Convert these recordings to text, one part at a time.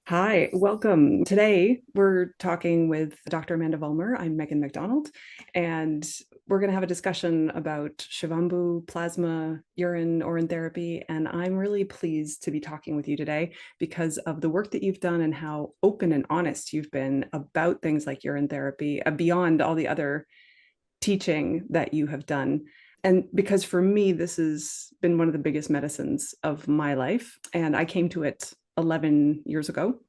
Hi, welcome. Today we're talking with Dr. Amandha Vollmer. I'm Megan Macdonald, and we're going to have a discussion about Shivambu, plasma, urine therapy. And I'm really pleased to be talking with you today because of the work that you've done and how open and honest you've been about things like urine therapy, beyond all the other teaching that you have done. And because for me, this has been one of the biggest medicines of my life. And I came to it 11 years ago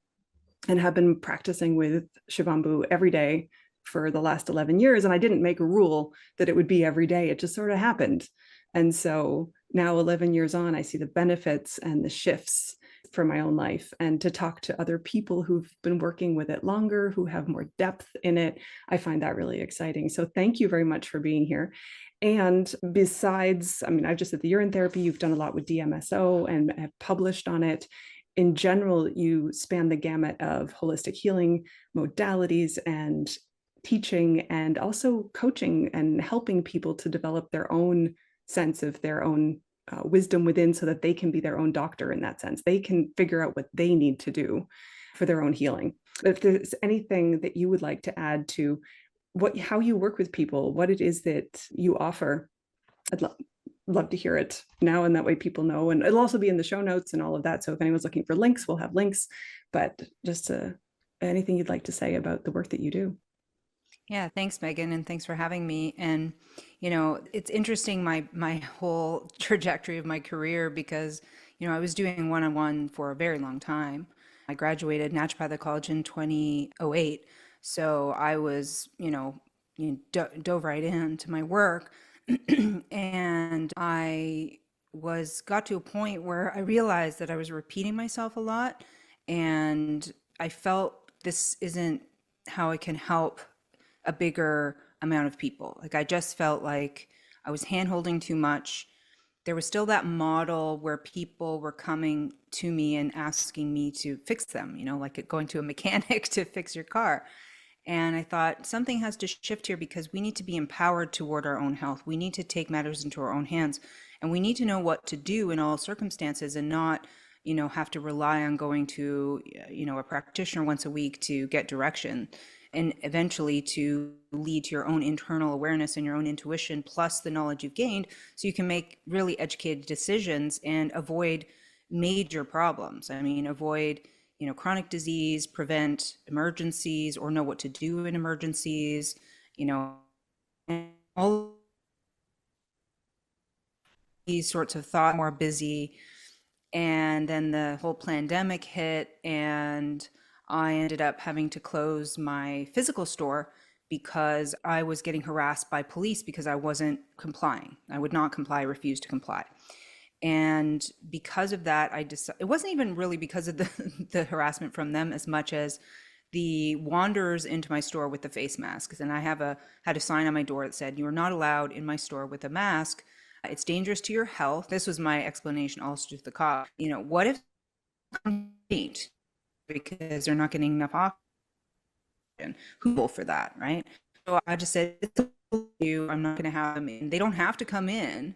and have been practicing with Shivambu every day for the last 11 years. And I didn't make a rule that it would be every day. It just sort of happened. And so now 11 years on, I see the benefits and the shifts for my own life. And to talk to other people who've been working with it longer, who have more depth in it, I find that really exciting. So thank you very much for being here. And besides, I mean, I've just said the urine therapy, you've done a lot with DMSO and have published on it. In general, you span the gamut of holistic healing modalities and teaching, and also coaching and helping people to develop their own sense of their own wisdom within, so that they can be their own doctor in that sense. They can figure out what they need to do for their own healing. If there's anything that you would like to add to how you work with people, what it is that you offer, I'd love to hear it now, and that way people know. And it'll also be in the show notes and all of that, so if anyone's looking for links, we'll have links. But just anything you'd like to say about the work that you do. Yeah, thanks, Megan, and thanks for having me. And it's interesting my whole trajectory of my career because I was doing one-on-one for a very long time. I graduated naturopathic college in 2008, so I was dove right into my work, and I was got to a point where I realized that I was repeating myself a lot, and I felt this isn't how I can help a bigger amount of people. Like I just felt like I was handholding too much. There was still that model where people were coming to me and asking me to fix them, like going to a mechanic to fix your car. And I thought something has to shift here because we need to be empowered toward our own health. We need to take matters into our own hands, and we need to know what to do in all circumstances and not, have to rely on going to, a practitioner once a week to get direction, and eventually to lead to your own internal awareness and your own intuition, plus the knowledge you've gained, so you can make really educated decisions and avoid major problems. I mean, avoid chronic disease, prevent emergencies, or know what to do in emergencies, and all these sorts of thoughts more busy. And then the whole pandemic hit, and I ended up having to close my physical store because I was getting harassed by police because I wasn't complying. I would not comply, refused to comply. And because of that, it wasn't even really because of the harassment from them as much as the wanderers into my store with the face masks. And I had a sign on my door that said, "You are not allowed in my store with a mask. It's dangerous to your health." This was my explanation also to the cop. What if because they're not getting enough oxygen? Who will for that, right? So I just said, I'm not going to have them in. They don't have to come in,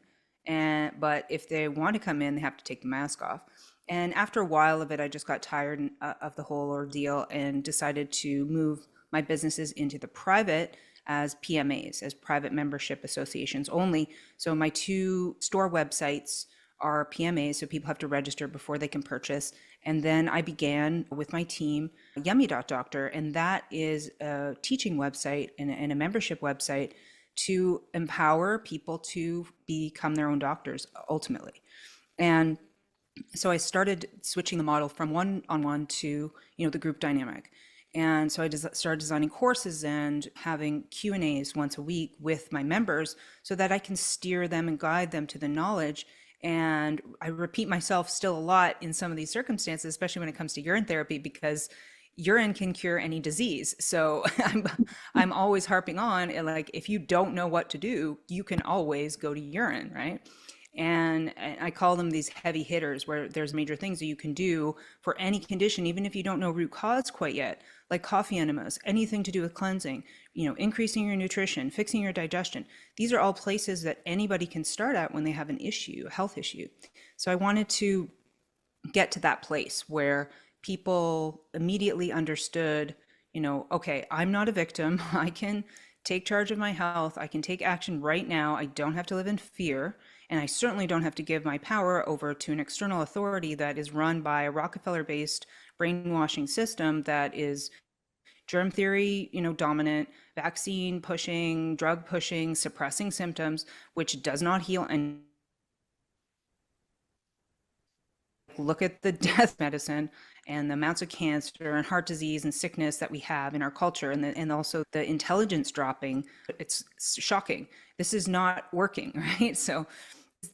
but if they want to come in, they have to take the mask off. And after a while of it, I just got tired of the whole ordeal and decided to move my businesses into the private as PMAs, as private membership associations only. So my two store websites are PMAs, so people have to register before they can purchase. And then I began with my team, Yummy.Doctor, and that is a teaching website and a membership website to empower people to become their own doctors ultimately. And so I started switching the model from one-on-one to, the group dynamic. And so I started designing courses and having Q&As once a week with my members so that I can steer them and guide them to the knowledge. And I repeat myself still a lot in some of these circumstances, especially when it comes to urine therapy, because urine can cure any disease. So I'm always harping on, like, if you don't know what to do, you can always go to urine, right? And I call them these heavy hitters, where there's major things that you can do for any condition, even if you don't know root cause quite yet, like coffee enemas, anything to do with cleansing, increasing your nutrition, fixing your digestion. These are all places that anybody can start at when they have an issue, a health issue. So I wanted to get to that place where people immediately understood, okay, I'm not a victim. I can take charge of my health. I can take action right now. I don't have to live in fear. And I certainly don't have to give my power over to an external authority that is run by a Rockefeller-based brainwashing system that is germ theory, dominant, vaccine pushing, drug pushing, suppressing symptoms, which does not heal. And look at the death medicine and the amounts of cancer and heart disease and sickness that we have in our culture, and also the intelligence dropping. It's shocking. This is not working, right? So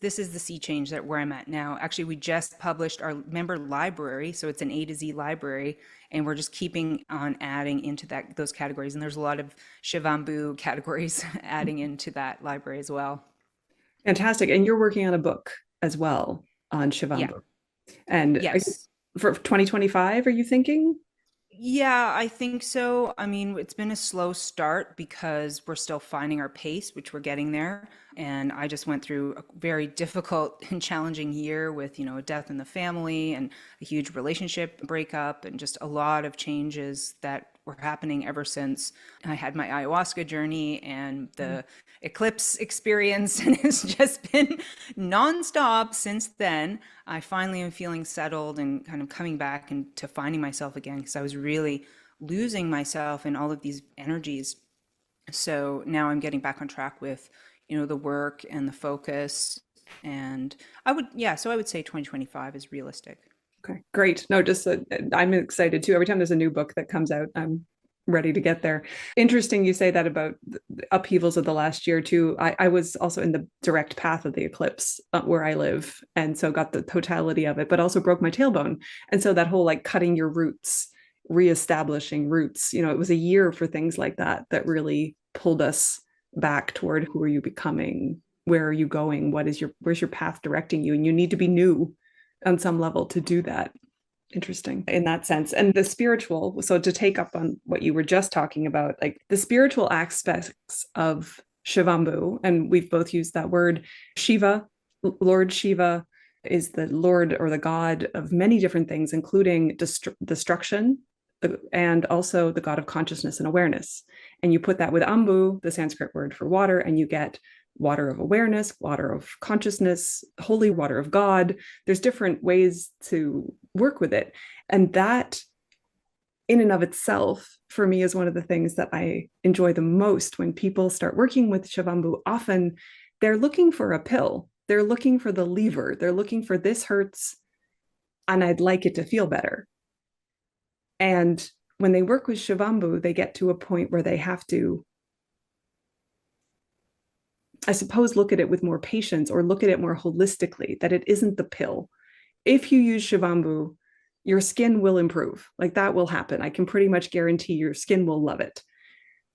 this is the sea change that where I'm at now. Actually, we just published our member library, so it's an A to Z library, and we're just keeping on adding into those categories. And there's a lot of Shivambu categories adding into that library as well. Fantastic. And you're working on a book as well on Yeah. Shivambu. And Yes. for 2025, are you thinking? Yeah, I think so. I mean, it's been a slow start because we're still finding our pace, which we're getting there. And I just went through a very difficult and challenging year with, a death in the family and a huge relationship breakup and just a lot of changes that were happening ever since I had my ayahuasca journey and the eclipse experience. And it's just been nonstop since then. I finally am feeling settled and kind of coming back and to finding myself again because I was really losing myself in all of these energies. So now I'm getting back on track with, the work and the focus. And so I would say 2025 is realistic. Okay, great. No, just I'm excited too. Every time there's a new book that comes out, I'm ready to get there. Interesting you say that about the upheavals of the last year too. I was also in the direct path of the eclipse where I live, and so got the totality of it, but also broke my tailbone. And so that whole like cutting your roots, reestablishing roots, it was a year for things like that that really pulled us back toward who are you becoming, where are you going, where's your path directing you, and you need to be new on some level to do that. Interesting in that sense. And the spiritual, so to take up on what you were just talking about, like the spiritual aspects of Shivambu, and we've both used that word, Shiva, Lord Shiva is the Lord or the God of many different things, including destruction, and also the God of consciousness and awareness. And you put that with Ambu, the Sanskrit word for water, and you get water of awareness, water of consciousness, holy water of God. There's different ways to work with it. And that in and of itself, for me, is one of the things that I enjoy the most when people start working with Shivambu. Often they're looking for a pill. They're looking for the lever. They're looking for this hurts and I'd like it to feel better. And when they work with Shivambu, they get to a point where they have to, I suppose, look at it with more patience or look at it more holistically, that it isn't the pill. If you use Shivambu, your skin will improve. Like that will happen. I can pretty much guarantee your skin will love it.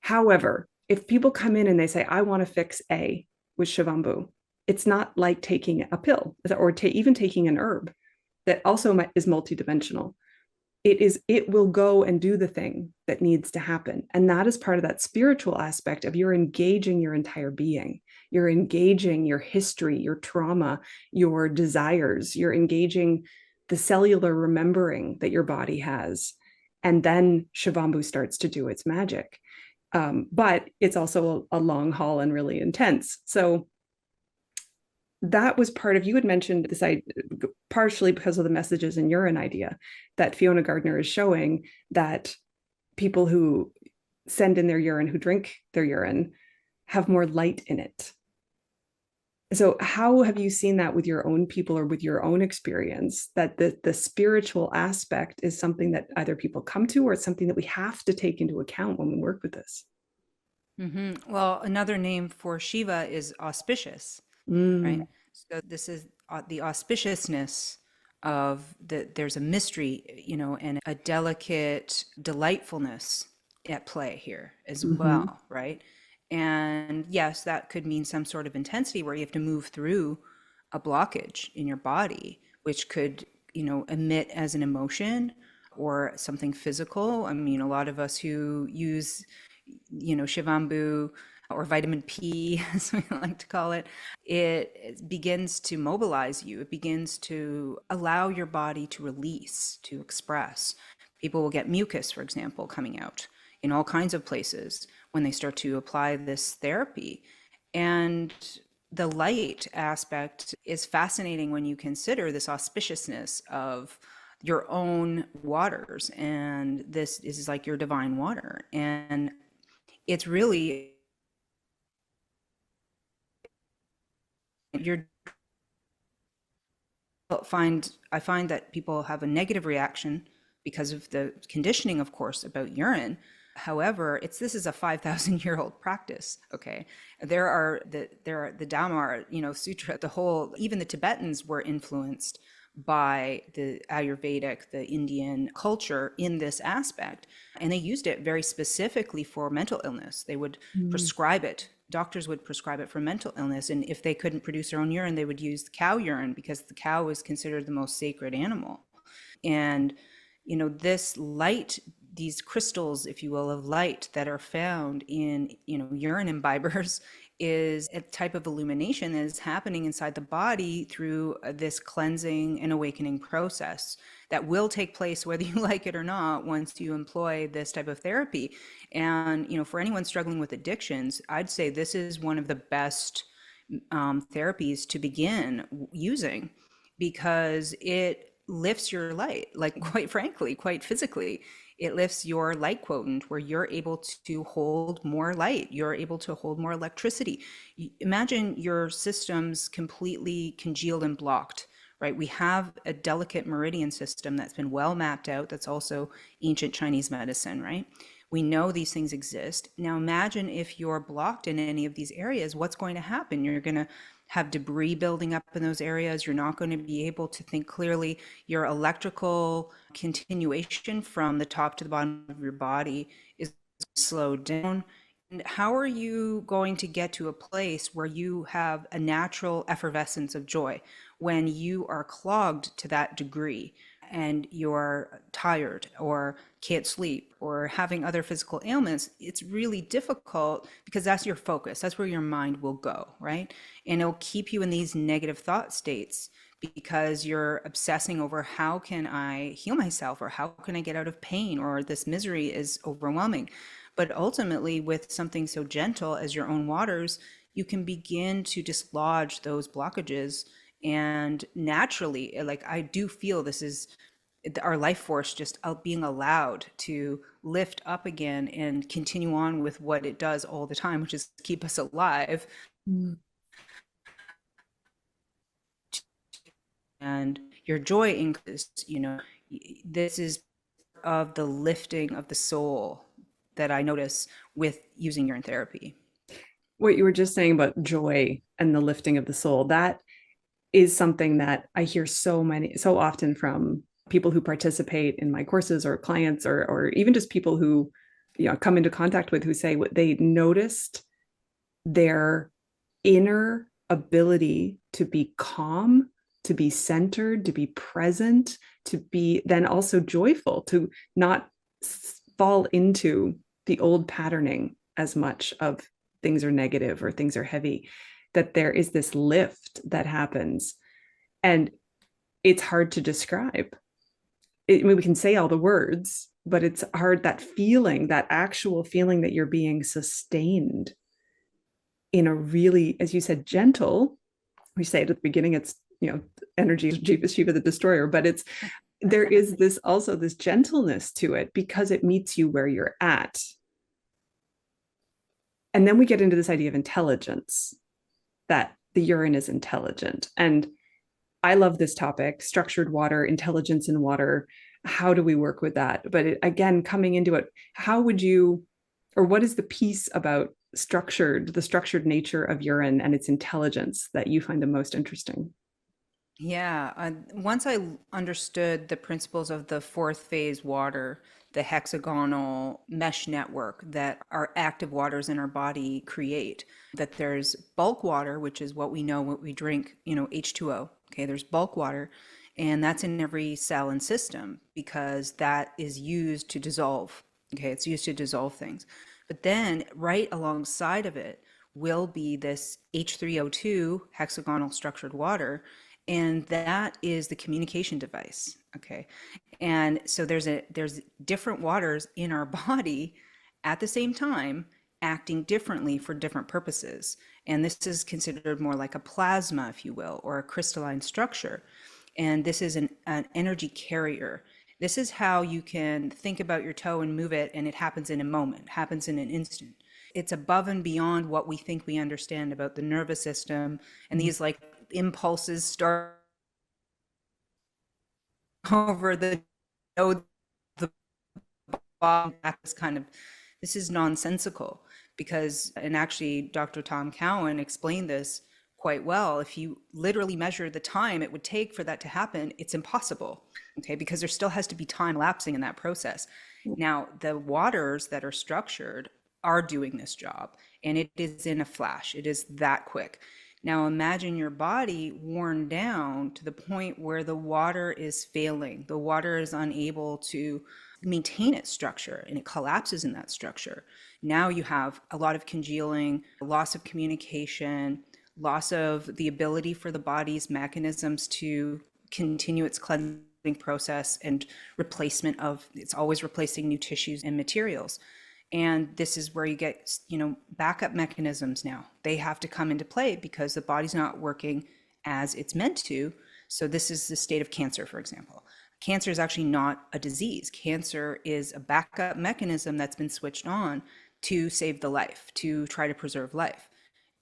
However, if people come in and they say, I want to fix A with Shivambu, it's not like taking a pill or even taking an herb that also is multidimensional. It will go and do the thing that needs to happen. And that is part of that spiritual aspect of you're engaging your entire being. You're engaging your history, your trauma, your desires. You're engaging the cellular remembering that your body has. And then Shivambu starts to do its magic. But it's also a long haul and really intense. So that was part of, you had mentioned this, partially because of the messages in Urine idea that Fiona Gardner is showing, that people who send in their urine, who drink their urine, have more light in it. So how have you seen that with your own people or with your own experience, that the spiritual aspect is something that either people come to or it's something that we have to take into account when we work with this? Well, another name for Shiva is auspicious, right? Mm. So this is the auspiciousness of there's a mystery, and a delicate delightfulness at play here as Mm-hmm. well, right? And yes, that could mean some sort of intensity where you have to move through a blockage in your body, which could, emit as an emotion or something physical. I mean, a lot of us who use, Shivambu or vitamin P, as we like to call it, it begins to mobilize you. It begins to allow your body to release, to express. People will get mucus, for example, coming out in all kinds of places when they start to apply this therapy. And the light aspect is fascinating when you consider this auspiciousness of your own waters. And this is like your divine water. And it's really, you're I find that people have a negative reaction because of the conditioning, of course, about urine. However, this is a 5,000-year-old practice. Okay, there are the Dhamma, sutra. The whole, even the Tibetans were influenced by the Ayurvedic, the Indian culture in this aspect, and they used it very specifically for mental illness. They would prescribe it. Doctors would prescribe it for mental illness, and if they couldn't produce their own urine, they would use the cow urine because the cow was considered the most sacred animal. And this light, these crystals, if you will, of light that are found in urine imbibers is a type of illumination that is happening inside the body through this cleansing and awakening process that will take place whether you like it or not once you employ this type of therapy. And for anyone struggling with addictions, I'd say this is one of the best therapies to begin using, because it lifts your light, like, quite frankly, quite physically. It lifts your light quotient, where you're able to hold more light, you're able to hold more electricity. Imagine your system's completely congealed and blocked, right? We have a delicate meridian system that's been well mapped out. That's also ancient Chinese medicine, right? We know these things exist. Now imagine if you're blocked in any of these areas, what's going to happen? You're going to have debris building up in those areas. You're not going to be able to think clearly. Your electrical continuation from the top to the bottom of your body is slowed down. And how are you going to get to a place where you have a natural effervescence of joy when you are clogged to that degree and you're tired or can't sleep or having other physical ailments? It's really difficult because that's your focus. That's where your mind will go, right? And it'll keep you in these negative thought states because you're obsessing over how can I heal myself, or how can I get out of pain, or this misery is overwhelming. But ultimately, with something so gentle as your own waters, you can begin to dislodge those blockages. And naturally, like, I do feel this is our life force just being allowed to lift up again and continue on with what it does all the time, which is keep us alive. Mm. And your joy increases. This is of the lifting of the soul that I notice with using urine therapy. What you were just saying about joy and the lifting of the soul, that is something that I hear so often from people who participate in my courses, or clients, or even just people who come into contact with, who say what they noticed their inner ability to be calm, to be centered, to be present, to be then also joyful, to not fall into the old patterning as much of things are negative or things are heavy, that there is this lift that happens. And it's hard to describe. I mean, we can say all the words, but it's hard, that feeling, that actual feeling that you're being sustained in a really, as you said, gentle, we say it at the beginning, it's, energy is Shiva the destroyer, but there is this also this gentleness to it because it meets you where you're at. And then we get into this idea of intelligence, that the urine is intelligent. And I love this topic, structured water, intelligence in water. How do we work with that? But again, coming into it, how would you, or what is the piece about the structured nature of urine and its intelligence that you find the most interesting? Yeah, once I understood the principles of the fourth phase water, the hexagonal mesh network that our active waters in our body create, that there's bulk water, which is what we know, what we drink, H2O. Okay, there's bulk water, and that's in every cell and system because that is used to dissolve. Okay, it's used to dissolve things. But then right alongside of it will be this H3O2 hexagonal structured water, and that is the communication device. Okay. And so there's different waters in our body at the same time acting differently for different purposes. And this is considered more like a plasma, if you will, or a crystalline structure. And this is an energy carrier. This is how you can think about your toe and move it, and it happens in a moment, happens in an instant. It's above and beyond what we think we understand about the nervous system. And these like impulses start over the node, the bottom, this kind of, this is nonsensical because, and actually Dr. Tom Cowan explained this quite well. If you literally measure the time it would take for that to happen, it's impossible, okay, because there still has to be time lapsing in that process. Now, the waters that are structured are doing this job, and it is in a flash. It is that quick. Now imagine your body worn down to the point where the water is failing. The water is unable to maintain its structure and it collapses in that structure. Now you have a lot of congealing, loss of communication, loss of the ability for the body's mechanisms to continue its cleansing process, and replacement of, it's always replacing new tissues and materials. And this is where you get, backup mechanisms now. They have to come into play because the body's not working as it's meant to. So this is the state of cancer, for example. Cancer is actually not a disease. Cancer is a backup mechanism that's been switched on to save the life, to try to preserve life.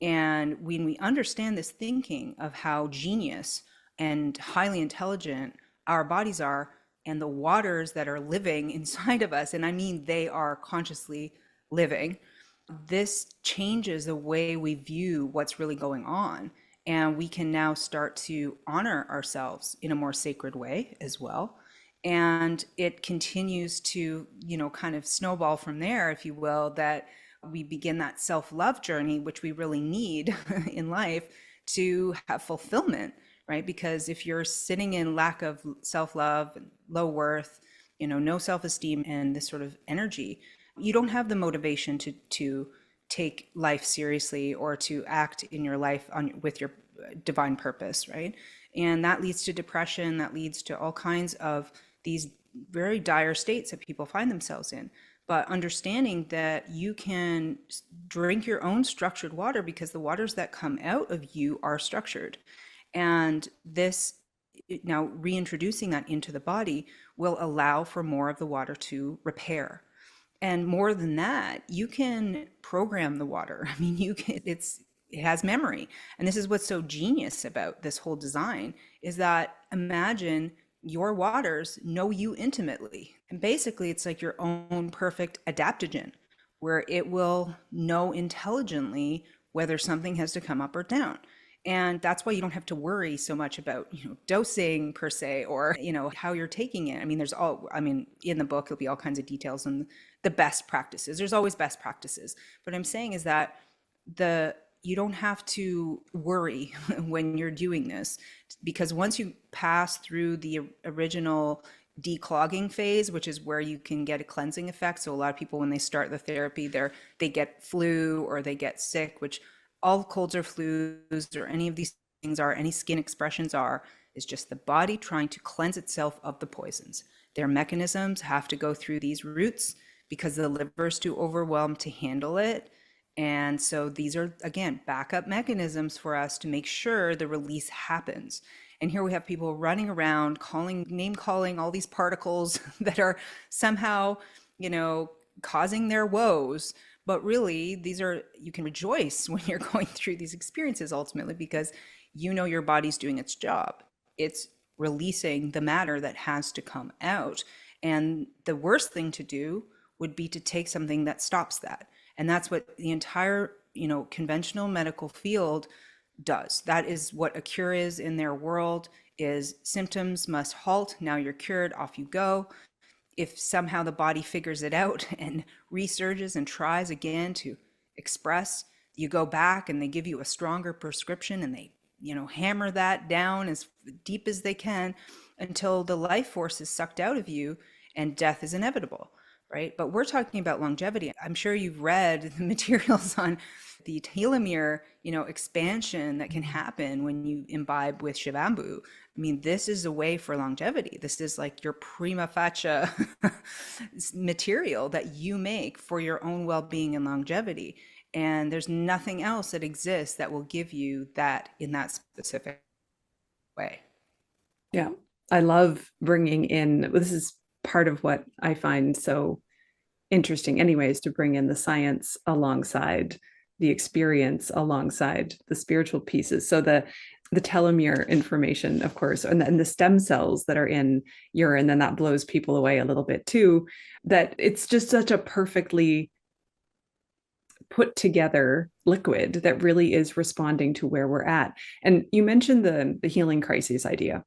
And when we understand this thinking of how genius and highly intelligent our bodies are, and the waters that are living inside of us, and I mean they are consciously living, this changes the way we view what's really going on. And we can now start to honor ourselves in a more sacred way as well. And it continues to, kind of snowball from there, if you will, that we begin that self-love journey, which we really need in life to have fulfillment, right? Because if you're sitting in lack of self-love, low worth, no self-esteem and this sort of energy, you don't have the motivation to take life seriously or to act in your life with your divine purpose, right? And that leads to depression, that leads to all kinds of these very dire states that people find themselves in. But understanding that you can drink your own structured water because the waters that come out of you are structured. And this, now reintroducing that into the body, will allow for more of the water to repair. And more than that, you can program the water. I mean, it has memory. And this is what's so genius about this whole design, is that imagine your waters know you intimately. And basically it's like your own perfect adaptogen, where it will know intelligently whether something has to come up or down. And that's why you don't have to worry so much about, dosing per se, or, how you're taking it. I mean, in the book, there'll be all kinds of details on the best practices. There's always best practices. What I'm saying is that you don't have to worry when you're doing this, because once you pass through the original declogging phase, which is where you can get a cleansing effect. So a lot of people, when they start the therapy, they get flu or they get sick, which all colds or flus or any of these things are, any skin expressions are, is just the body trying to cleanse itself of the poisons. Their mechanisms have to go through these routes because the liver is too overwhelmed to handle it. And so these are, again, backup mechanisms for us to make sure the release happens. And here we have people running around name calling all these particles that are somehow, causing their woes. But really, you can rejoice when you're going through these experiences ultimately, because your body's doing its job. It's releasing the matter that has to come out. And the worst thing to do would be to take something that stops that. And that's what the entire, conventional medical field does. That is what a cure is in their world, is symptoms must halt. Now you're cured, off you go. If somehow the body figures it out and resurges and tries again to express, you go back and they give you a stronger prescription and they, hammer that down as deep as they can until the life force is sucked out of you and death is inevitable, right? But we're talking about longevity. I'm sure you've read the materials on the telomere, expansion that can happen when you imbibe with Shivambu. I mean, this is a way for longevity. This is like your prima facie material that you make for your own well-being and longevity. And there's nothing else that exists that will give you that in that specific way. Yeah. I love bringing in, this is part of what I find so interesting anyways, to bring in the science alongside the experience, alongside the spiritual pieces. So the telomere information, of course, and the stem cells that are in urine, then that blows people away a little bit too, that it's just such a perfectly put together liquid that really is responding to where we're at. And you mentioned the healing crises idea.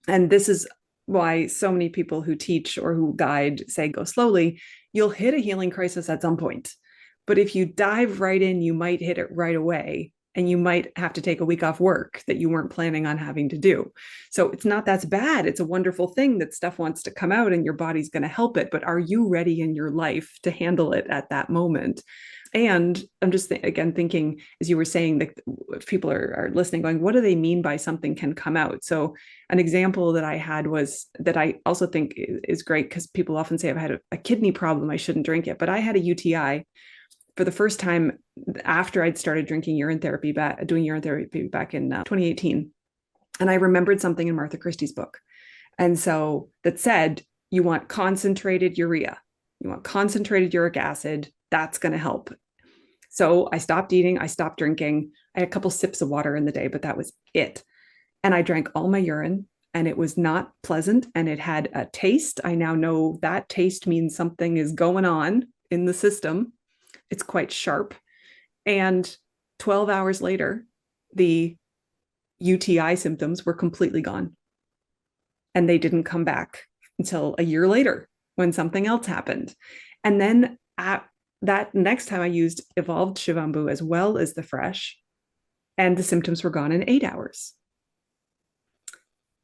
And this is why so many people who teach or who guide say go slowly. You'll hit a healing crisis at some point. But if you dive right in, you might hit it right away. And you might have to take a week off work that you weren't planning on having to do. So it's not that's bad. It's a wonderful thing that stuff wants to come out and your body's going to help it. But are you ready in your life to handle it at that moment? And I'm just again thinking, as you were saying, that if people are listening, going, what do they mean by something can come out? So an example that I had was that I also think is great because people often say I've had a kidney problem, I shouldn't drink it. But I had a UTI for the first time after I'd started doing urine therapy back in 2018. And I remembered something in Martha Christie's book. And so that said, you want concentrated urea, you want concentrated uric acid, that's going to help. So I stopped eating, I stopped drinking. I had a couple sips of water in the day, but that was it. And I drank all my urine and it was not pleasant and it had a taste. I now know that taste means something is going on in the system. It's quite sharp. And 12 hours later, the UTI symptoms were completely gone. And they didn't come back until a year later when something else happened. And then that next time I used evolved Shivambu as well as the fresh, and the symptoms were gone in 8 hours.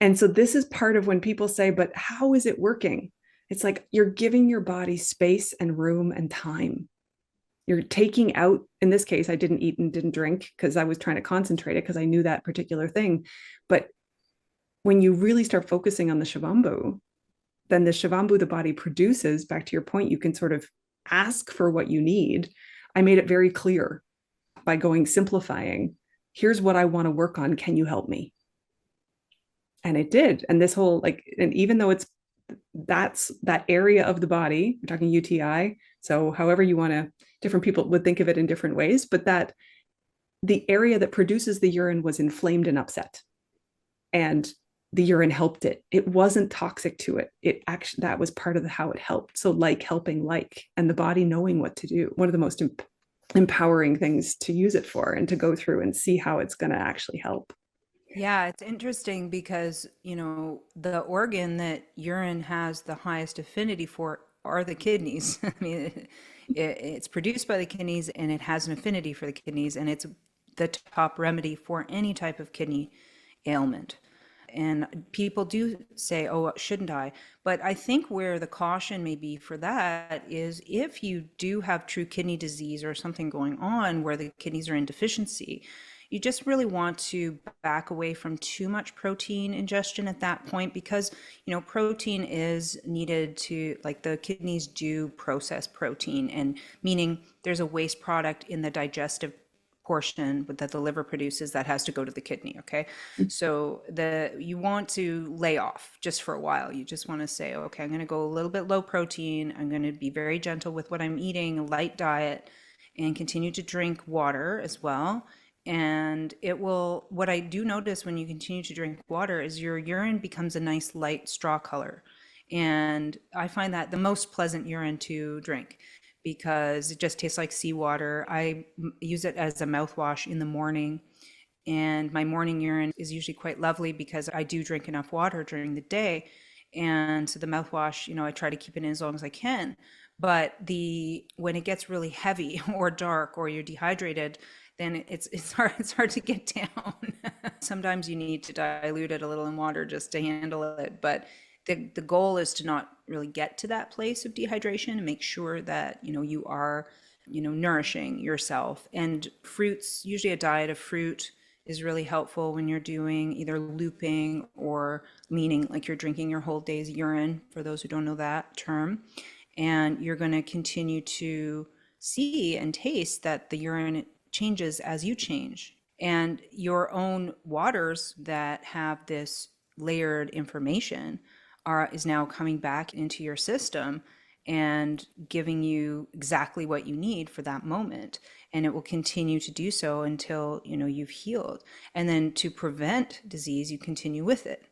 And so this is part of when people say, but how is it working? It's like you're giving your body space and room and time. You're taking out, in this case, I didn't eat and didn't drink because I was trying to concentrate it because I knew that particular thing. But when you really start focusing on the Shivambu, then the Shivambu the body produces, back to your point, you can sort of ask for what you need. I made it very clear by simplifying. Here's what I want to work on. Can you help me? And it did. And this whole and even though that's that area of the body, we're talking UTI. So however you want to, different people would think of it in different ways, but that the area that produces the urine was inflamed and upset. And the urine helped it. It wasn't toxic to it. It actually, that was part of how it helped. So helping and the body knowing what to do. One of the most empowering things to use it for and to go through and see how it's going to actually help. Yeah, it's interesting because, the organ that urine has the highest affinity for are the kidneys. I mean, it's produced by the kidneys and it has an affinity for the kidneys, and it's the top remedy for any type of kidney ailment. And people do say, oh, shouldn't I? But I think where the caution may be for that is if you do have true kidney disease or something going on where the kidneys are in deficiency, you just really want to back away from too much protein ingestion at that point because, protein is needed to, the kidneys do process protein, and meaning there's a waste product in the digestive portion that the liver produces that has to go to the kidney. Okay. So you want to lay off just for a while. You just want to say, okay, I'm going to go a little bit low protein. I'm going to be very gentle with what I'm eating, a light diet, and continue to drink water as well. And what I do notice when you continue to drink water is your urine becomes a nice light straw color. And I find that the most pleasant urine to drink because it just tastes like seawater. I use it as a mouthwash in the morning. And my morning urine is usually quite lovely because I do drink enough water during the day. And so the mouthwash, I try to keep it in as long as I can. But when it gets really heavy or dark or you're dehydrated, then it's hard to get down. Sometimes you need to dilute it a little in water just to handle it. But the goal is to not really get to that place of dehydration and make sure that, you are, nourishing yourself. And fruits, usually a diet of fruit is really helpful when you're doing either looping, or meaning like you're drinking your whole day's urine, for those who don't know that term. And you're going to continue to see and taste that the urine changes as you change. And your own waters that have this layered information is now coming back into your system and giving you exactly what you need for that moment. And it will continue to do so until, you've healed. And then to prevent disease, you continue with it.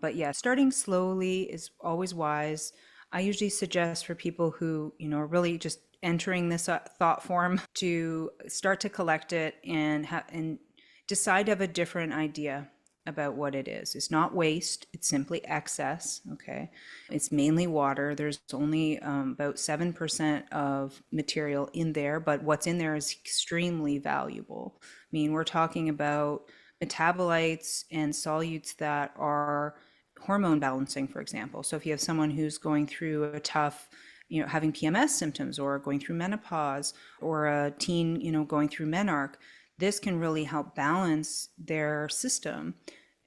But yeah, starting slowly is always wise. I usually suggest for people who, are really just entering this thought form, to start to collect it and decide to have a different idea about what it is. It's not waste, it's simply excess, okay? It's mainly water. There's only about 7% of material in there, but what's in there is extremely valuable. I mean, we're talking about metabolites and solutes that are hormone balancing, for example. So if you have someone who's going through a tough, having PMS symptoms, or going through menopause, or a teen, going through menarche, this can really help balance their system.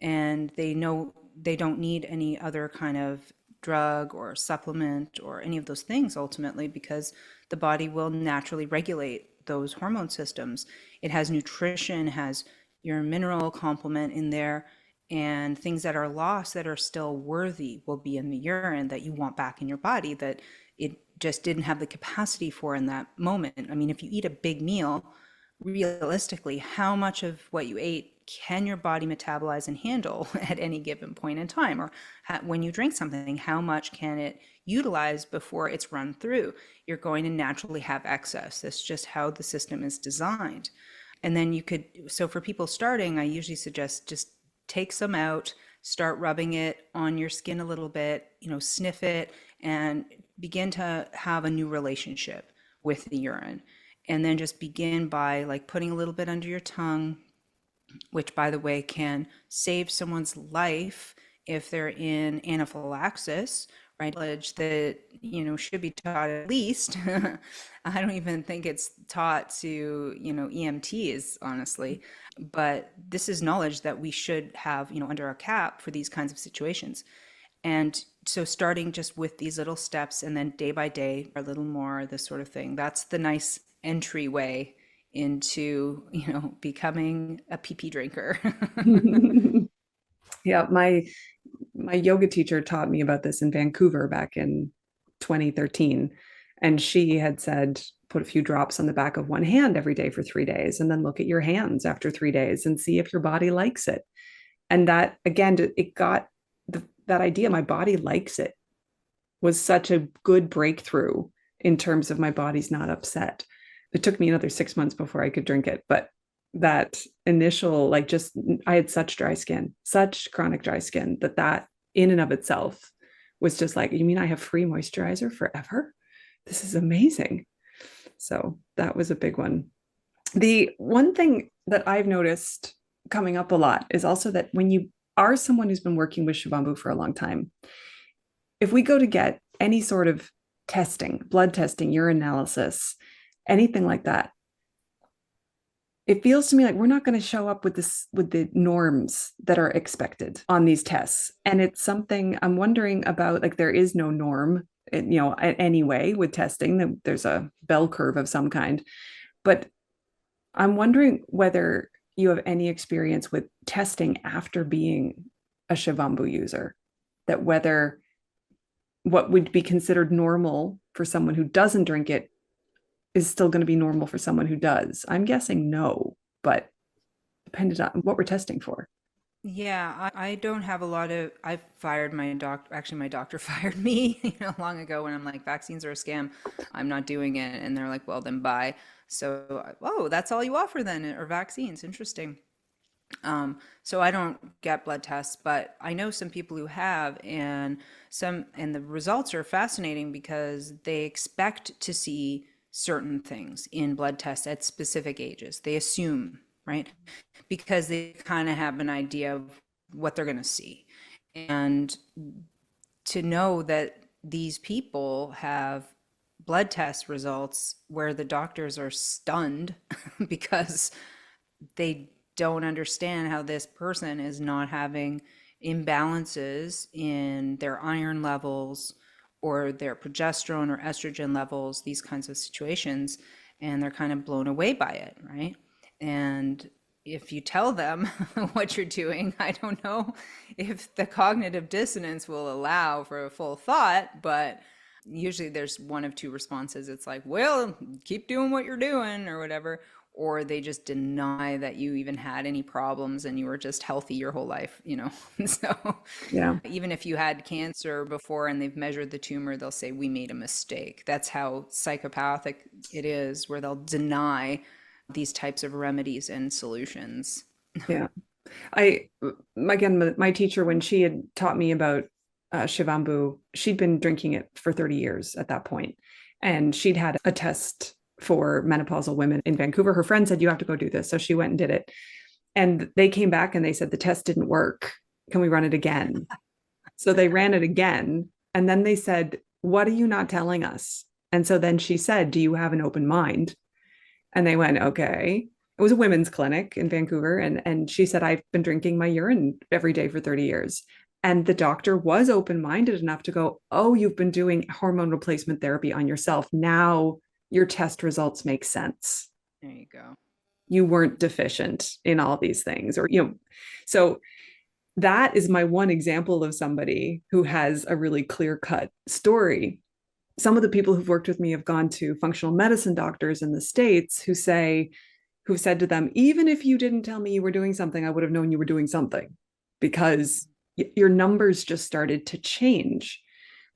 And they know they don't need any other kind of drug or supplement or any of those things ultimately, because the body will naturally regulate those hormone systems. It has nutrition, has your mineral complement in there, and things that are lost that are still worthy will be in the urine that you want back in your body, that it just didn't have the capacity for in that moment. I mean, if you eat a big meal, realistically, how much of what you ate can your body metabolize and handle at any given point in time? Or when you drink something, how much can it utilize before it's run through? You're going to naturally have excess. That's just how the system is designed. And then so for people starting, I usually suggest just take some out, start rubbing it on your skin a little bit, sniff it, and begin to have a new relationship with the urine. And then just begin by like putting a little bit under your tongue, which by the way can save someone's life if they're in anaphylaxis, right? Knowledge that, should be taught at least. I don't even think it's taught to, EMTs, honestly. But this is knowledge that we should have, under our cap for these kinds of situations. And so starting just with these little steps, and then day by day, a little more, this sort of thing. That's the nice entryway into, becoming a pee drinker. Yeah, my yoga teacher taught me about this in Vancouver back in 2013. And she had said, put a few drops on the back of one hand every day for 3 days, and then look at your hands after 3 days and see if your body likes it. And that, again, it got that idea, my body likes it, was such a good breakthrough in terms of my body's not upset. It took me another 6 months before I could drink it. But that initial, like, just, I had such dry skin, such chronic dry skin, that in and of itself was just like, you mean I have free moisturizer forever? This is amazing. So that was a big one. The one thing that I've noticed coming up a lot is also that when you are someone who's been working with Shivambu for a long time, if we go to get any sort of testing, blood testing, urine analysis, anything like that, it feels to me like we're not going to show up with the norms that are expected on these tests. And it's something I'm wondering about. Like, there is no norm, anyway, with testing. There's a bell curve of some kind. But I'm wondering whether you have any experience with testing after being a Shivambu user, that whether what would be considered normal for someone who doesn't drink it is still going to be normal for someone who does. I'm guessing no, but depended on what we're testing for. Yeah, I don't have a lot of. I fired my doctor. Actually, my doctor fired me, long ago, when I'm like, vaccines are a scam. I'm not doing it. And they're like, well, then bye. So, oh, that's all you offer then, or vaccines? Interesting. So I don't get blood tests, but I know some people who have, and the results are fascinating because they expect to see certain things in blood tests at specific ages. They assume, right? Because they kind of have an idea of what they're going to see. And to know that these people have blood test results where the doctors are stunned because they don't understand how this person is not having imbalances in their iron levels or their progesterone or estrogen levels, these kinds of situations, and they're kind of blown away by it, right? And if you tell them what you're doing, I don't know if the cognitive dissonance will allow for a full thought, but usually there's one of two responses. It's like, well, keep doing what you're doing or whatever, or they just deny that you even had any problems and you were just healthy your whole life, you know. So Yeah. even if you had cancer before and they've measured the tumor, they'll say we made a mistake. That's how psychopathic it is, where they'll deny these types of remedies and solutions. Yeah. I, again, my teacher, when she had taught me about Shivambu, she'd been drinking it for 30 years at that point. And she'd had a test for menopausal women in Vancouver. Her friend said, you have to go do this. So she went and did it. And they came back and they said, the test didn't work. Can we run it again? So they ran it again. And then they said, what are you not telling us? And so then she said, do you have an open mind? And they went, okay. It was a women's clinic in Vancouver. And she said, I've been drinking my urine every day for 30 years. And the doctor was open-minded enough to go, oh, you've been doing hormone replacement therapy on yourself. Now your test results make sense. There you go. You weren't deficient in all these things, or, so that is my one example of somebody who has a really clear-cut story. Some of the people who've worked with me have gone to functional medicine doctors in the States who've said to them, even if you didn't tell me you were doing something, I would have known you were doing something, because your numbers just started to change.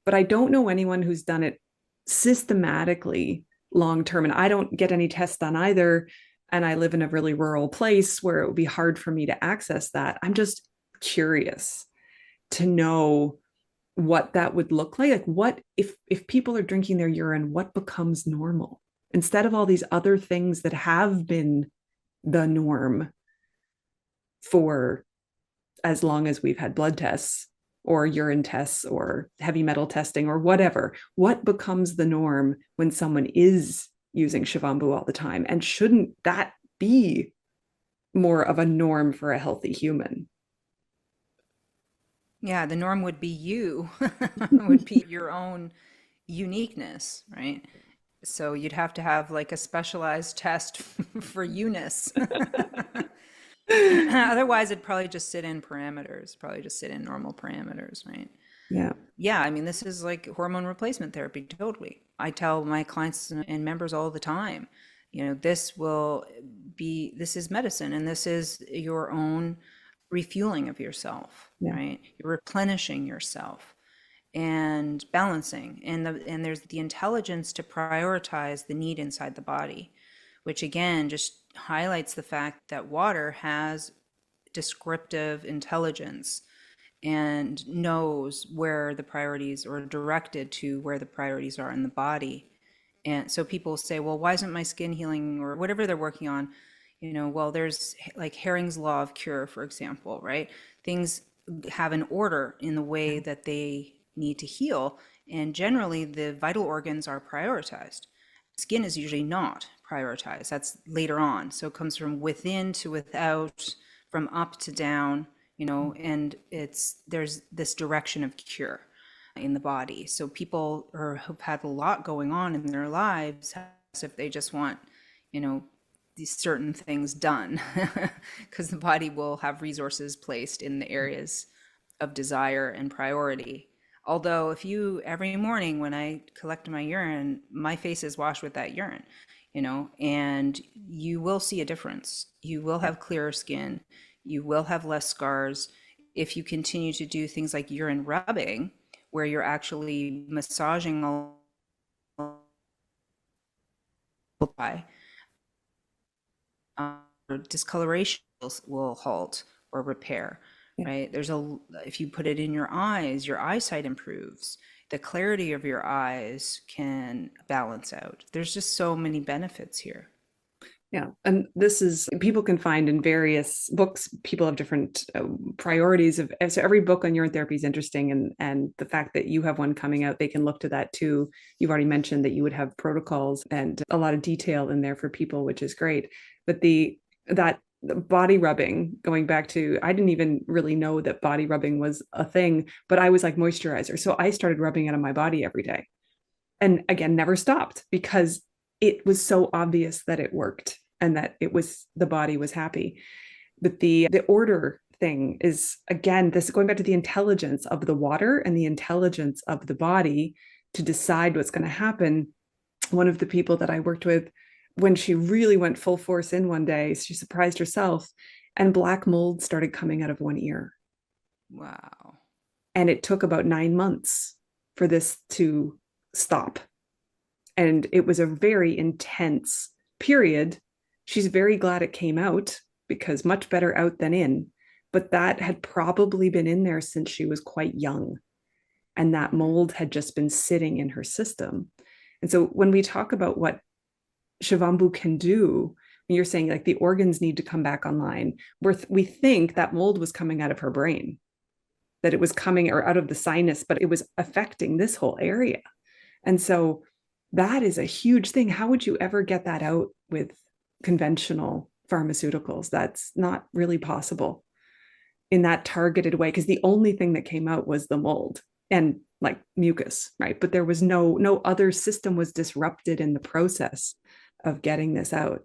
But I don't know anyone who's done it systematically long term. And I don't get any tests done either. And I live in a really rural place where it would be hard for me to access that. I'm just curious to know what that would look like. Like, what if people are drinking their urine, what becomes normal instead of all these other things that have been the norm for as long as we've had blood tests or urine tests or heavy metal testing or whatever. What becomes the norm when someone is using Shivambu all the time? And shouldn't that be more of a norm for a healthy human? Yeah, the norm would be you, would be your own uniqueness, right? So you'd have to have like a specialized test for Eunice. Otherwise, it'd probably just sit in parameters, probably just sit in normal parameters, right? Yeah. Yeah, I mean, this is like hormone replacement therapy, totally. I tell my clients and members all the time, this is medicine and this is your own refueling of yourself, Yeah. right? You're replenishing yourself and balancing. And there's the intelligence to prioritize the need inside the body, which again just highlights the fact that water has descriptive intelligence and knows where the priorities, or directed to where the priorities are in the body. And so people say, well, why isn't my skin healing, or whatever they're working on? Well, there's like Herring's law of cure, for example, right? Things have an order in the way that they need to heal. And generally, the vital organs are prioritized. Skin is usually not prioritized. That's later on. So it comes from within to without, from up to down, and there's this direction of cure in the body. So people have had a lot going on in their lives, as if they just want, these certain things done, because the body will have resources placed in the areas of desire and priority. Although every morning when I collect my urine, my face is washed with that urine, and you will see a difference. You will have clearer skin. You will have less scars if you continue to do things like urine rubbing, where you're actually massaging all by. Discoloration will halt or repair, Yeah. right? If you put it in your eyes, your eyesight improves. The clarity of your eyes can balance out. There's just so many benefits here. Yeah. And this is, people can find in various books, people have different priorities of, so every book on urine therapy is interesting. And the fact that you have one coming out, they can look to that too. You've already mentioned that you would have protocols and a lot of detail in there for people, which is great. But that body rubbing, going back to, I didn't even really know that body rubbing was a thing, but I was like moisturizer. So I started rubbing it on my body every day. And again, never stopped because it was so obvious that it worked and that it was, the body was happy. But the order thing is, again, this is going back to the intelligence of the water and the intelligence of the body to decide what's going to happen. One of the people that I worked with, when she really went full force in one day, she surprised herself and black mold started coming out of one ear. Wow. And it took about 9 months for this to stop. And it was a very intense period. She's very glad it came out because much better out than in. But that had probably been in there since she was quite young. And that mold had just been sitting in her system. And so when we talk about what Shivambu can do, you're saying like the organs need to come back online, we think that mold was coming out of her brain, that it was coming or out of the sinus, but it was affecting this whole area. And so that is a huge thing. How would you ever get that out with conventional pharmaceuticals? That's not really possible in that targeted way, because the only thing that came out was the mold and like mucus, right? But there was no other system was disrupted in the process of getting this out.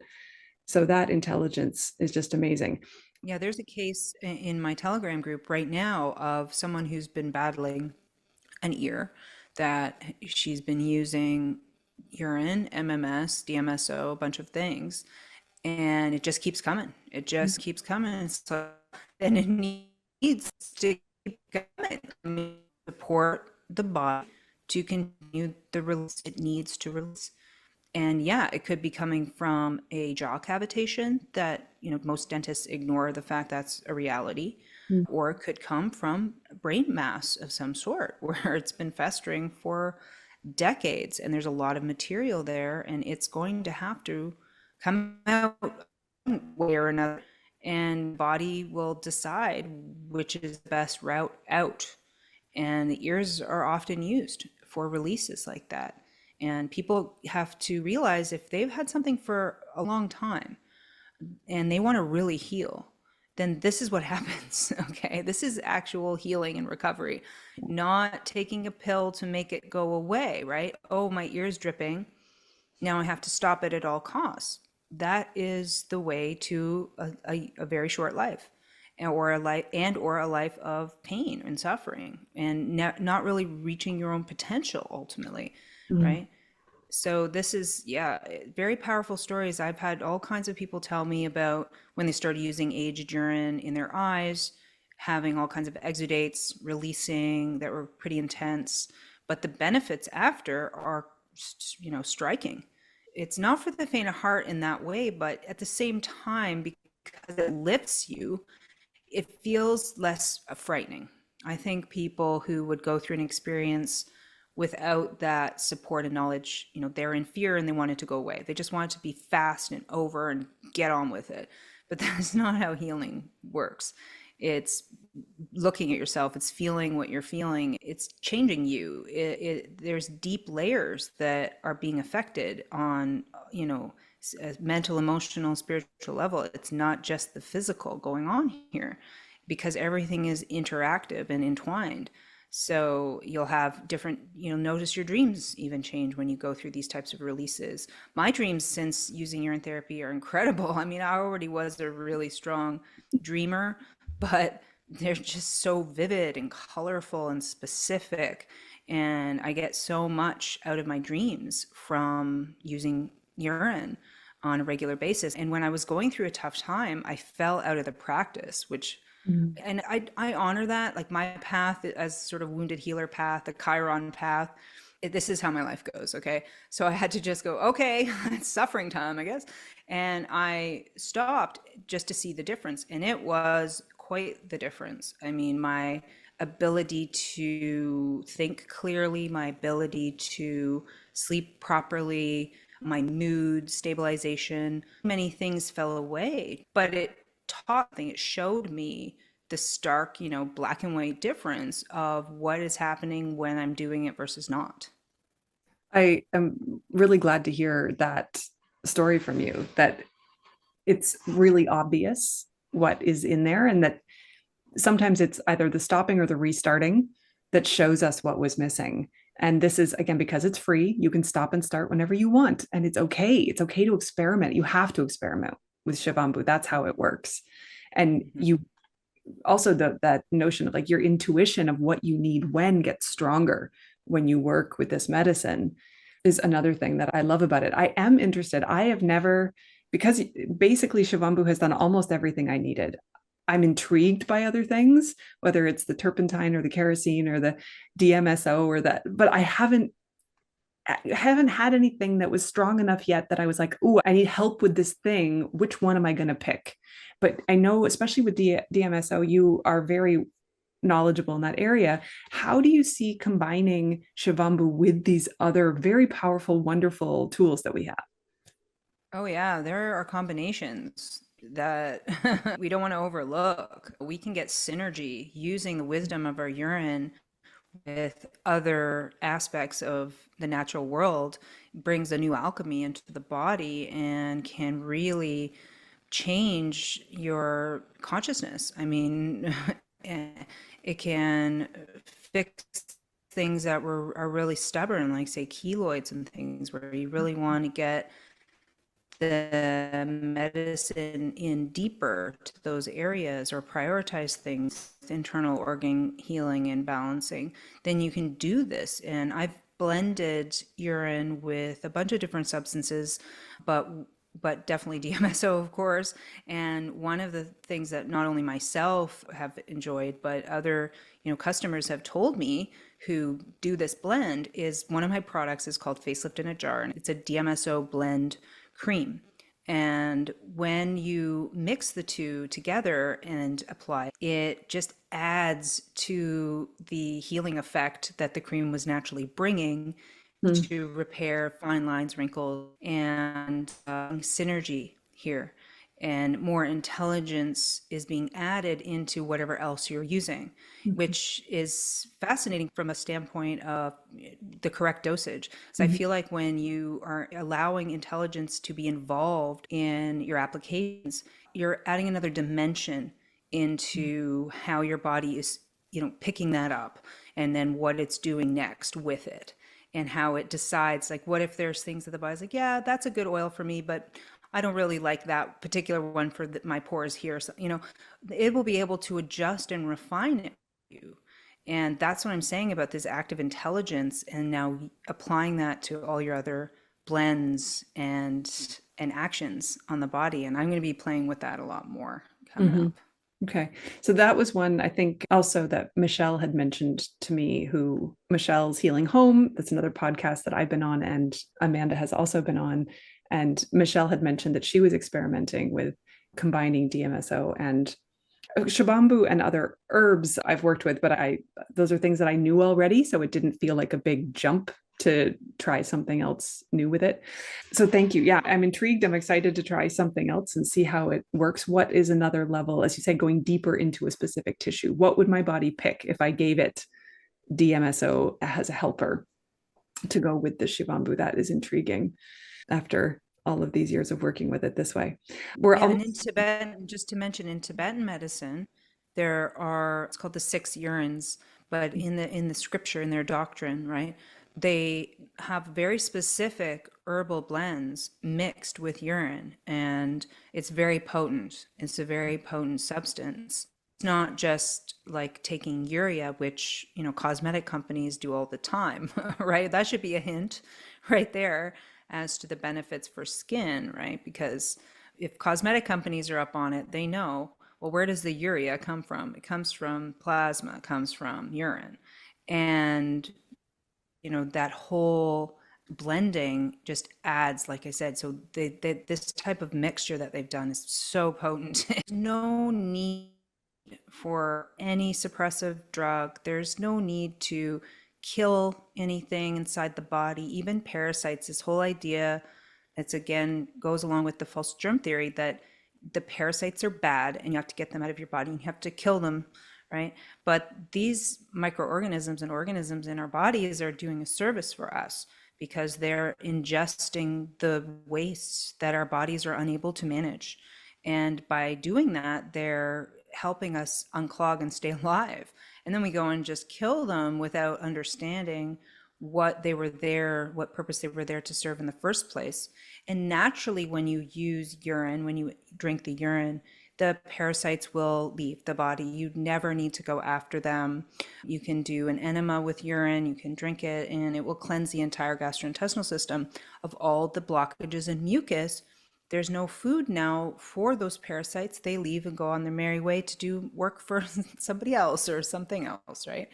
So that intelligence is just amazing. Yeah, there's a case in my Telegram group right now of someone who's been battling an ear that she's been using urine, MMS, DMSO, a bunch of things, and it just keeps coming. It just keeps coming. So then it needs to keep coming. I mean, support the body to continue the release it needs to release. And yeah, it could be coming from a jaw cavitation that, most dentists ignore the fact that's a reality, Mm. or it could come from brain mass of some sort where it's been festering for decades and there's a lot of material there and it's going to have to come out one way or another, and body will decide which is the best route out. And the ears are often used for releases like that. And people have to realize if they've had something for a long time and they want to really heal, then this is what happens. Okay. This is actual healing and recovery, not taking a pill to make it go away, right? Oh, my ear's dripping. Now I have to stop it at all costs. That is the way to a very short life, or a life of pain and suffering and not really reaching your own potential ultimately, Mm. right? So this is, yeah, very powerful stories. I've had all kinds of people tell me about when they started using aged urine in their eyes, having all kinds of exudates releasing that were pretty intense. But the benefits after are, striking. It's not for the faint of heart in that way, but at the same time, because it lifts you, it feels less frightening. I think people who would go through an experience without that support and knowledge, they're in fear and they want it to go away. They just want it to be fast and over and get on with it. But that's not how healing works. It's looking at yourself, it's feeling what you're feeling, it's changing you. There's deep layers that are being affected on, a mental, emotional, spiritual level. It's not just the physical going on here because everything is interactive and entwined. So you'll have different, notice your dreams even change when you go through these types of releases. My dreams since using urine therapy are incredible. I mean, I already was a really strong dreamer, but they're just so vivid and colorful and specific. And I get so much out of my dreams from using urine on a regular basis. And when I was going through a tough time, I fell out of the practice, which, Mm. and I honor that. Like my path as sort of wounded healer path, the Chiron path, this is how my life goes. Okay. So I had to just go, okay, it's suffering time, I guess. And I stopped just to see the difference. And it was quite the difference. I mean, my ability to think clearly, my ability to sleep properly, my mood stabilization, many things fell away, but it showed me the stark, black and white difference of what is happening when I'm doing it versus not. I am really glad to hear that story from you, that it's really obvious what is in there, and that sometimes it's either the stopping or the restarting that shows us what was missing. And this is, again, because it's free, you can stop and start whenever you want. And it's okay. It's okay to experiment. You have to experiment with Shivambu. That's how it works. And Mhm. you also, that notion of like your intuition of what you need when gets stronger when you work with this medicine is another thing that I love about it. I am interested. I have never, because basically Shivambu has done almost everything I needed. I'm intrigued by other things, whether it's the turpentine or the kerosene or the DMSO or that, but I haven't had anything that was strong enough yet that I was like, oh, I need help with this thing. Which one am I going to pick? But I know, especially with DMSO, you are very knowledgeable in that area. How do you see combining Shivambu with these other very powerful, wonderful tools that we have? Oh, yeah, there are combinations that we don't want to overlook. We can get synergy using the wisdom of our urine with other aspects of the natural world, brings a new alchemy into the body and can really change your consciousness. I mean, it can fix things that are really stubborn, like say keloids and things, where you really want to get the medicine in deeper to those areas or prioritize things, internal organ healing and balancing, then you can do this. And I've blended urine with a bunch of different substances, but definitely DMSO, of course. And one of the things that not only myself have enjoyed, but other, customers have told me who do this blend is one of my products is called Facelift in a Jar, and it's a DMSO blend cream. And when you mix the two together and apply, it just adds to the healing effect that the cream was naturally bringing Hmm. to repair fine lines, wrinkles, and synergy here. And more intelligence is being added into whatever else you're using, which is fascinating from a standpoint of the correct dosage. So I Mhm. feel like when you are allowing intelligence to be involved in your applications, you're adding another dimension into how your body is, picking that up and then what it's doing next with it and how it decides, like, what if there's things that the body's like, yeah, that's a good oil for me, but I don't really like that particular one for my pores here. So, it will be able to adjust and refine it for you. And that's what I'm saying about this active intelligence and now applying that to all your other blends and actions on the body. And I'm going to be playing with that a lot more coming Mhm. up. Okay. So that was one I think also that Michelle had mentioned to me, who Michelle's Healing Home. That's another podcast that I've been on, and Amanda has also been on. And Michelle had mentioned that she was experimenting with combining DMSO and Shivambu and other herbs I've worked with, but those are things that I knew already, so it didn't feel like a big jump to try something else new with it. So thank you. Yeah, I'm intrigued. I'm excited to try something else and see how it works. What is another level, as you said, going deeper into a specific tissue? What would my body pick if I gave it DMSO as a helper to go with the Shivambu? That is intriguing after all of these years of working with it this way. We're Yeah, and in almost. Tibet, just to mention, in Tibetan medicine, there are it's called the six urines, but in the scripture, in their doctrine, right, they have very specific herbal blends mixed with urine, and it's very potent. It's a very potent substance. It's not just like taking urea, which, cosmetic companies do all the time, right? That should be a hint right there as to the benefits for skin, right? Because if cosmetic companies are up on it, they know, well, where does the urea come from? It comes from plasma, it comes from urine. And, that whole blending just adds, like I said, so this type of mixture that they've done is so potent. No need for any suppressive drug. There's no need to kill anything inside the body, even parasites. This whole idea It's again goes along with the false germ theory that the parasites are bad and you have to get them out of your body and you have to kill them, right? But these microorganisms and organisms in our bodies are doing a service for us because they're ingesting the wastes that our bodies are unable to manage. And by doing that, they're helping us unclog and stay alive. And then we go and just kill them without understanding what they were there, what purpose they were there to serve in the first place. And naturally, when you use urine, when you drink the urine, the parasites will leave the body. You never need to go after them. You can do an enema with urine, you can drink it, and it will cleanse the entire gastrointestinal system of all the blockages and mucus. There's no food now for those parasites. They leave and go on their merry way to do work for somebody else or something else, right?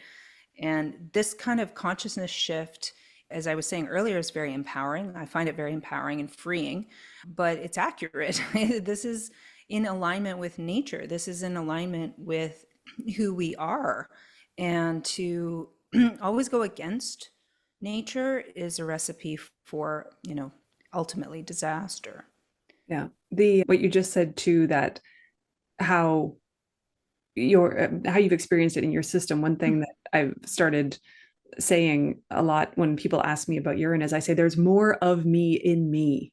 And this kind of consciousness shift, as I was saying earlier, is very empowering. I find it very empowering and freeing, but it's accurate. This is in alignment with nature. This is in alignment with who we are. And to always go against nature is a recipe for, ultimately disaster. Yeah. What you just said too, that how how you've experienced it in your system. One thing that I've started saying a lot when people ask me about urine is I say there's more of me in me.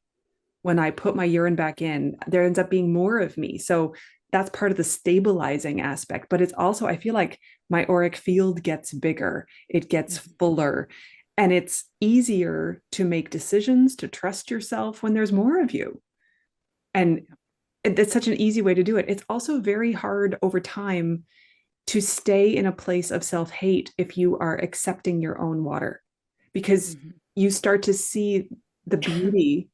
When I put my urine back in, there ends up being more of me. So that's part of the stabilizing aspect. But it's also, I feel like my auric field gets bigger, it gets fuller, and it's easier to make decisions, to trust yourself when there's more of you. And it's such an easy way to do it. It's also very hard over time to stay in a place of self-hate if you are accepting your own water, because you start to see the beauty.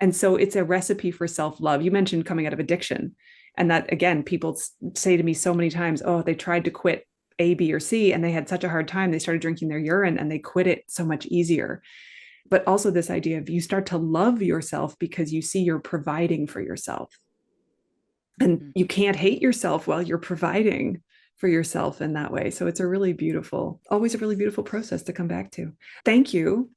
And so it's a recipe for self-love. You mentioned coming out of addiction. And that, again, people say to me so many times, oh, they tried to quit A, B, or C, and they had such a hard time. They started drinking their urine and they quit it so much easier. But also this idea of you start to love yourself because you see you're providing for yourself. And you can't hate yourself while you're providing for yourself in that way. So it's always a really beautiful process to come back to. Thank you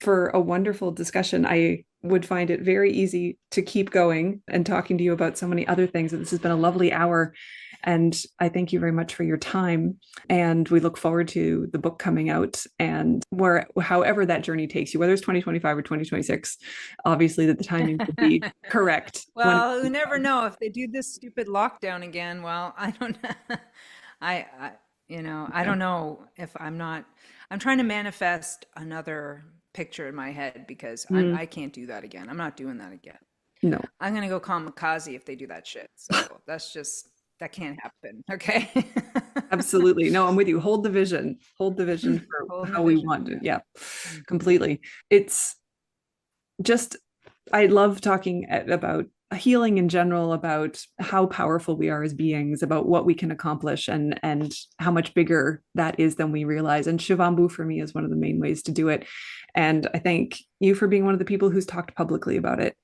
for a wonderful discussion. I would find it very easy to keep going and talking to you about so many other things. This has been a lovely hour. And I thank you very much for your time. And we look forward to the book coming out and however that journey takes you, whether it's 2025 or 2026, obviously that the timing will be correct. Well, you never know if they do this stupid lockdown again. Well, I don't know. I don't know if I'm trying to manifest another picture in my head because I can't do that again. I'm not doing that again. No. I'm going to go kamikaze if they do that shit. So that can't happen. Okay. Absolutely. No, I'm with you. Hold the vision for how we want it. Yeah, completely. It's just, I love talking about healing in general, about how powerful we are as beings, about what we can accomplish and how much bigger that is than we realize. And Shivambu for me is one of the main ways to do it. And I thank you for being one of the people who's talked publicly about it,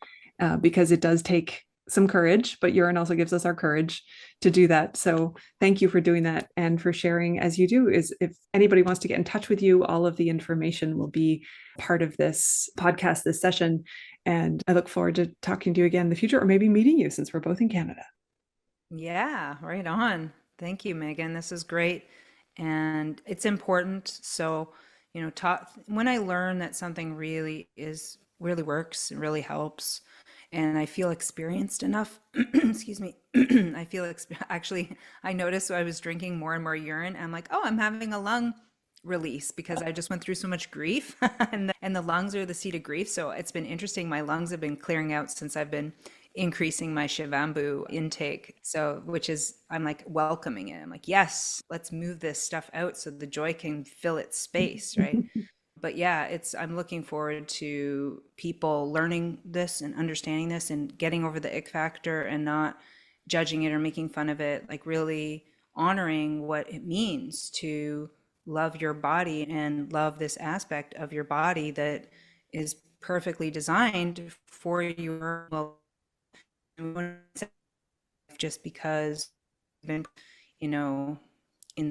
because it does take some courage, but urine also gives us our courage to do that. So thank you for doing that and for sharing as you do. Is if anybody wants to get in touch with you, all of the information will be part of this podcast, this session. And I look forward to talking to you again in the future, or maybe meeting you since we're both in Canada. Yeah, right on. Thank you, Megan. This is great. And it's important. So, when I learn that something really works, and really helps, and I feel experienced enough, excuse me, actually, I noticed I was drinking more and more urine. I'm like, oh, I'm having a lung release because I just went through so much grief and the lungs are the seat of grief. So it's been interesting. My lungs have been clearing out since I've been increasing my Shivambu intake. So, I'm like welcoming it. I'm like, yes, let's move this stuff out so the joy can fill its space, right? But yeah, I'm looking forward to people learning this and understanding this and getting over the ick factor and not judging it or making fun of it, like really honoring what it means to love your body and love this aspect of your body that is perfectly designed for your well, just because, in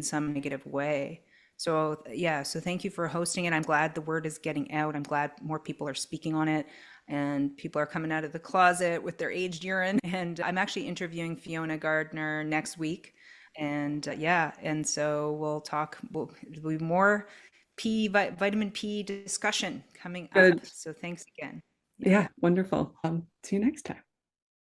some negative way. So yeah, so thank you for hosting it. I'm glad the word is getting out. I'm glad more people are speaking on it and people are coming out of the closet with their aged urine. And I'm actually interviewing Fiona Gardner next week. And yeah, and so there'll be more vitamin P discussion coming up. Good. So thanks again. Yeah. Yeah, wonderful. See you next time.